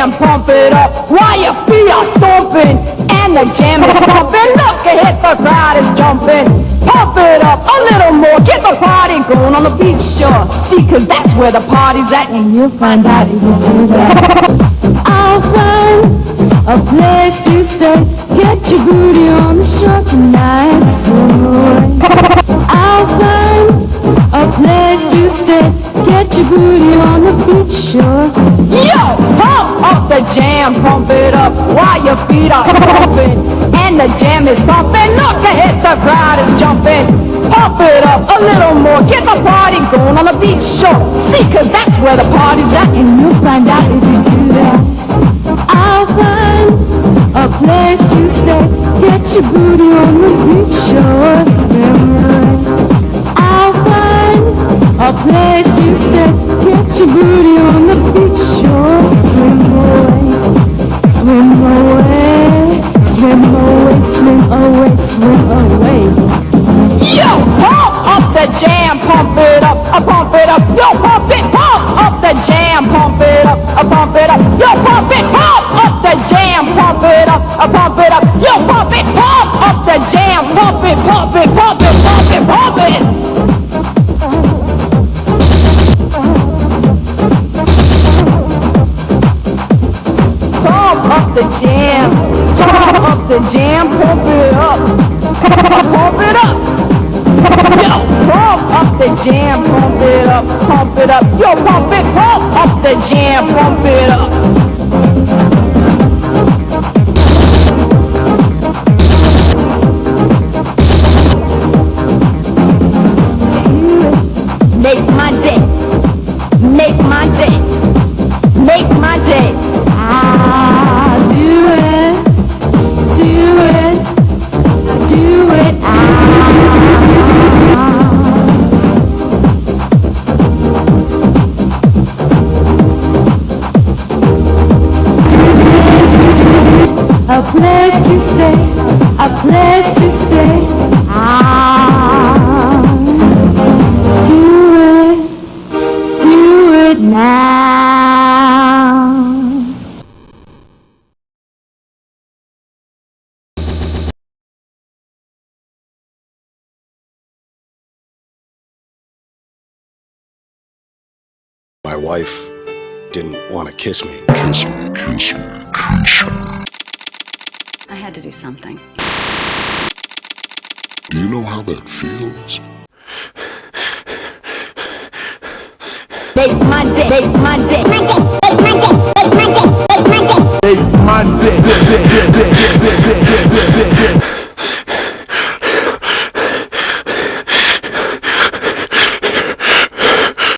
jam, pump it up while your feet are stomping. And the jam is pumping, look ahead, the crowd is jumping. Pump it up a little more, get the party going on the beach shore. See, 'cause that's where the party's at, and you'll find out if you do that. I'll find a place to stay, get your booty on the shore tonight, swim away. I'll find a place to stay, get your booty on the beach shore. Yo, pump up the jam, pump it up while your feet are pumping. And the jam is pumping, look ahead, the crowd is jumping. Pump it up a little more, get the party going on the beach shore. See, 'cause that's where the party's at, and you'll find out if you do that. I'll find a place to stay, get your booty on the beach shore. I'll find a place to stay, get your booty on the beach shore. Swim away, swim away, swim away, swim away, swim away. Yo, pump up the jam, pump it up, yo, pump it, pump up the jam, pump it up, yo, pump it, pump up the jam, pump it up, yo, pump it, pump up the jam, pump it, pump it, pump it, pump it, pump it. Pump up the jam, pump up the jam, pump it up, pump it up. Yo, pump up the jam, pump it up, yo, pump it, pump up the jam, pump it up. Make my day, make my day, make my day. I'll do it, do it, do it. A place to stay, a place to stay. I'll do it now. My wife didn't want to kiss me. I had to do something. Do you know how that feels? Make my day, make my day, make my day, make my day, make my day, make my day, make my day.